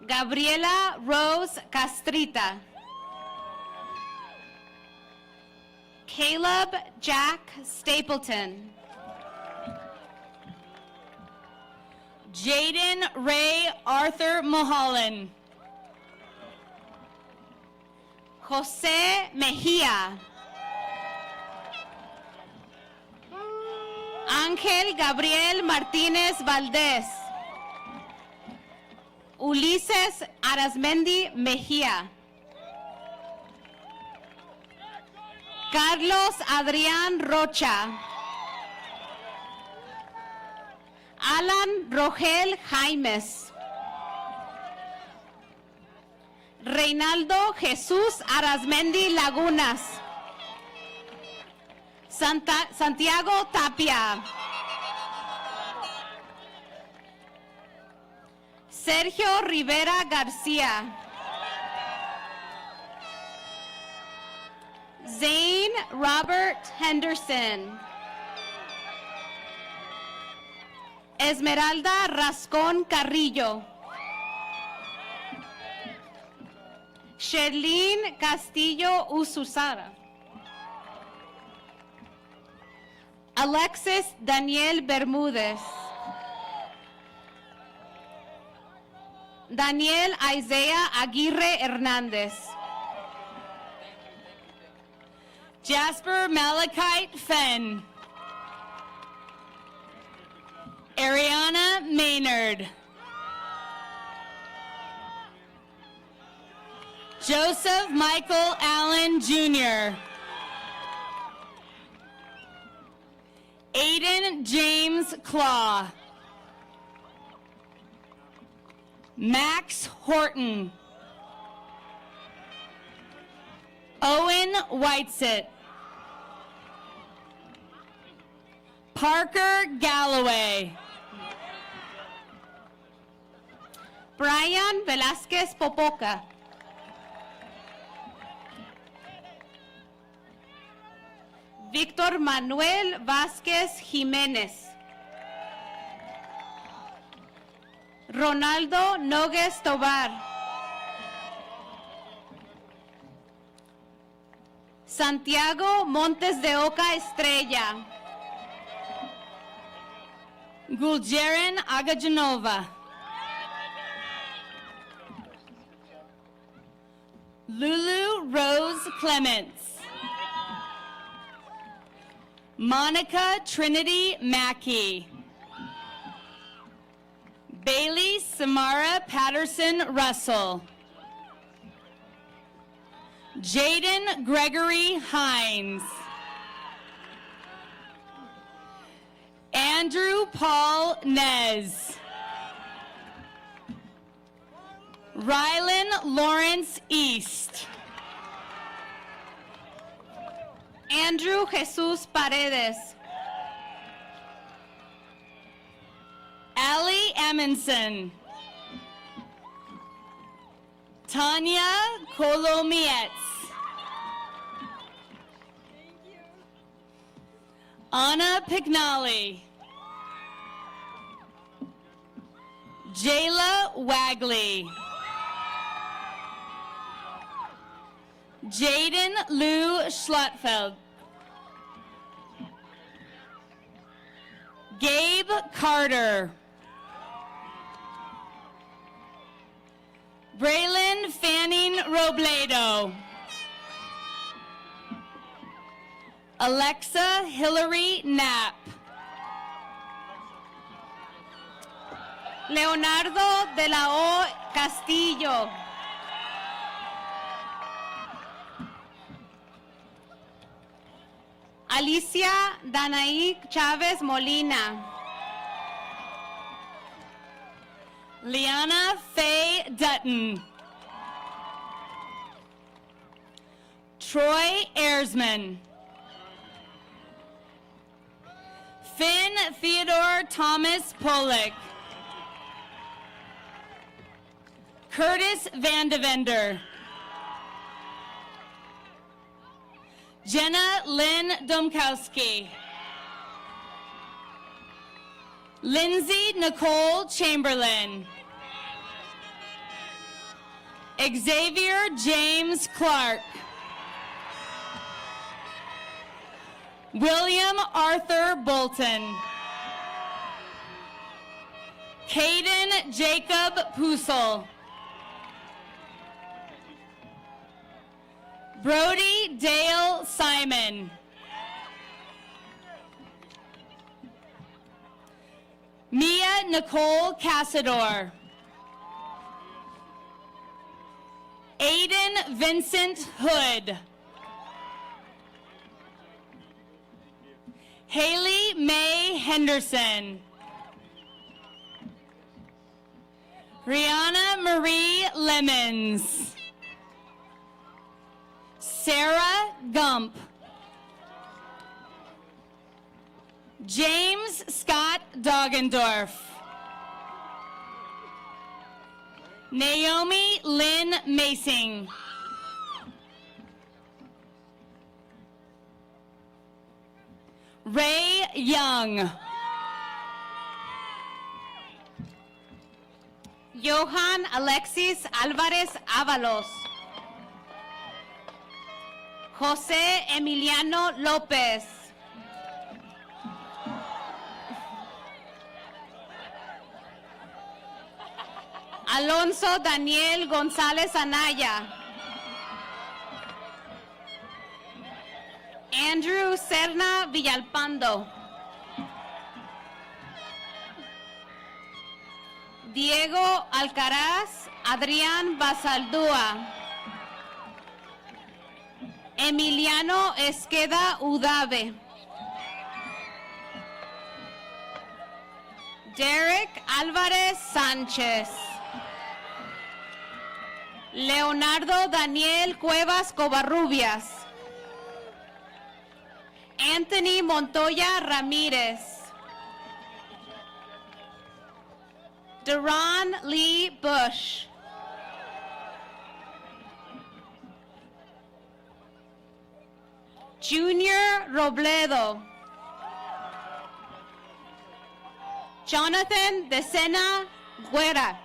S9: Gabriela Rose Castrita. Caleb Jack Stapleton. Jaden Ray Arthur Mulholland. Jose Mejia. Ángel Gabriel Martínez Valdés. Ulises Arazmendi Mejía. Carlos Adrián Rocha. Alan Rogel Jaimes. Reinaldo Jesús Arazmendi Lagunas. Santiago Tapia. Sergio Rivera García. Zane Robert Henderson. Esmeralda Rascón Carrillo. Sherlyn Castillo Ususara. Alexis Daniel Bermúdez. Daniel Isaiah Aguirre Hernández. Jasper Malachite Fenn. Ariana Maynard. Joseph Michael Allen Jr. Aiden James Claw. Max Horton. Owen Whitesit. Parker Galloway. Brian Velázquez Popoca. Víctor Manuel Vázquez Jiménez. Ronaldo Nogues Tobar. Santiago Montes de Oca Estrella. Guljerin Agajanova. Lulu Rose Clements. Monica Trinity Mackey. Bailey Samara Patterson Russell. Jaden Gregory Hines. Andrew Paul Nez. Rylan Lawrence East. Andrew Jesus Paredes. Allie Amundsen. Tanya Colomietz. Anna Pignali. Jayla Wagley. Jaden Lou Schlotfeld. Gabe Carter. Braylon Fanning Robledo. Alexa Hillary Knapp. Leonardo de la O Castillo. Alicia Danaí Chávez Molina. Liana Faye Dutton. Troy Ayresman. Finn Theodore Thomas Pollock. Curtis Vandevender. Jenna Lynn Domkowski. Lindsay Nicole Chamberlain. Xavier James Clark. William Arthur Bolton. Caden Jacob Pusel. Brody Dale Simon. Mia Nicole Cassador. Aiden Vincent Hood. Haley May Henderson. Rihanna Marie Lemons. Sarah Gump. James Scott Doggendorf. Naomi Lynn Macing. Ray Young. Johan Alexis Alvarez Avalos. José Emiliano López. Alonso Daniel González Anaya. Andrew Serna Villalpando. Diego Alcaraz Adrián Basaldúa. Emiliano Esqueda Udave. Derek Álvarez Sánchez. Leonardo Daniel Cuevas Covarrubias. Anthony Montoya Ramírez. Deron Lee Bush. Junior Robledo. Jonathan Decena Guerra.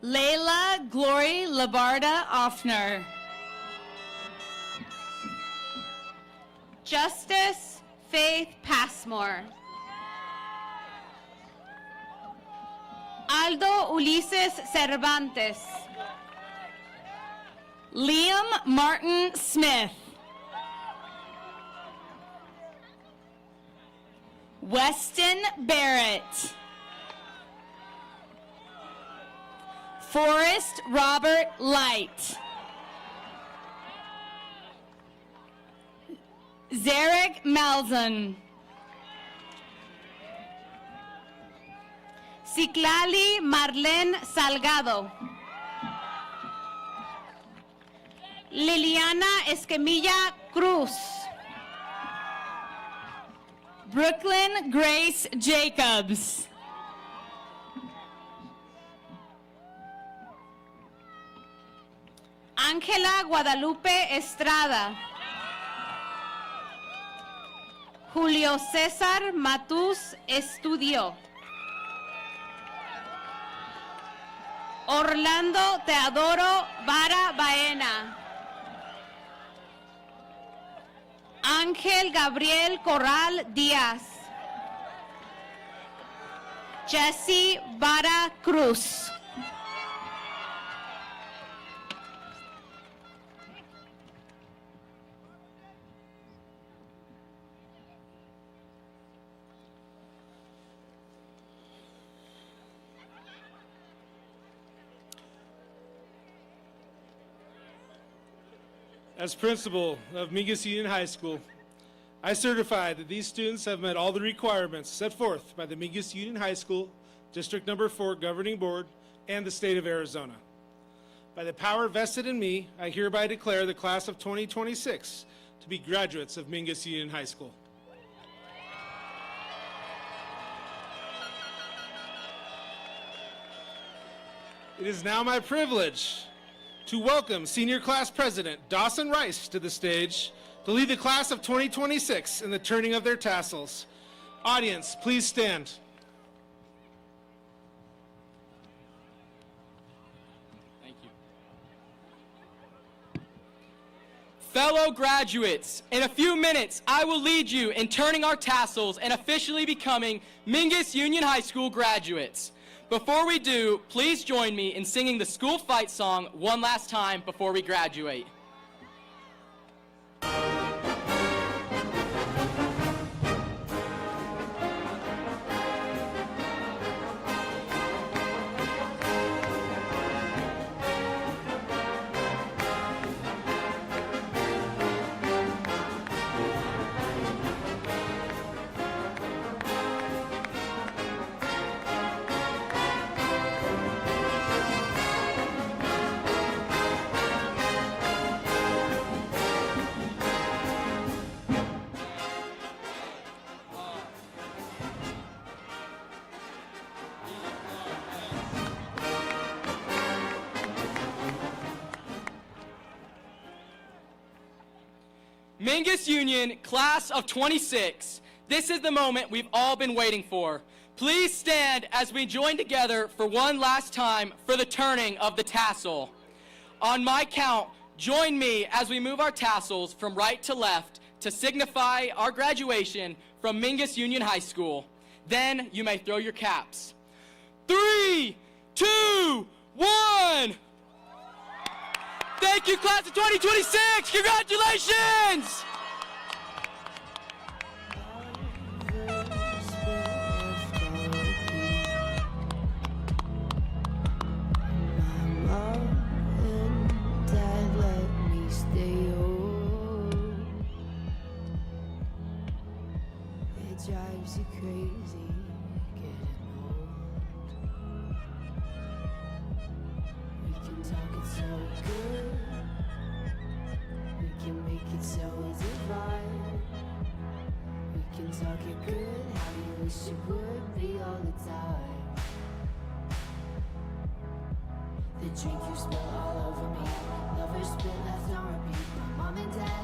S9: Layla Glory Labarda Offner. Justice Faith Passmore. Aldo Ulises Cervantes. Liam Martin Smith. Weston Barrett. Forrest Robert Light. Zarek Malzahn. Ciclali Marlene Salgado. Liliana Esquemilla Cruz. Brooklyn Grace Jacobs. Ángela Guadalupe Estrada. Julio César Matus Estudio. Orlando Teodoro Vara Baena. Ángel Gabriel Corral Díaz. Jesse Vara Cruz.
S2: As principal of Mingus Union High School, I certify that these students have met all the requirements set forth by the Mingus Union High School, District Number 4 Governing Board, and the State of Arizona. By the power vested in me, I hereby declare the class of 2026 to be graduates of Mingus Union High School. It is now my privilege to welcome Senior Class President Dawson Rice to the stage to lead the class of 2026 in the turning of their tassels. Audience, please stand. Thank you.
S10: Fellow graduates, in a few minutes, I will lead you in turning our tassels and officially becoming Mingus Union High School graduates. Before we do, please join me in singing the school fight song one last time before we graduate. Mingus Union, class of 26, this is the moment we've all been waiting for. Please stand as we join together for one last time for the turning of the tassel. On my count, join me as we move our tassels from right to left to signify our graduation from Mingus Union High School. Then you may throw your caps. 3, 2, 1. Thank you, class of 2026. Congratulations!
S3: Drives you crazy, getting old. We can talk it so good, we can make it so divine. We can talk it good, how you wish it would be all the time. The drink you spill all over me, lovers spit left on repeat. My mom and dad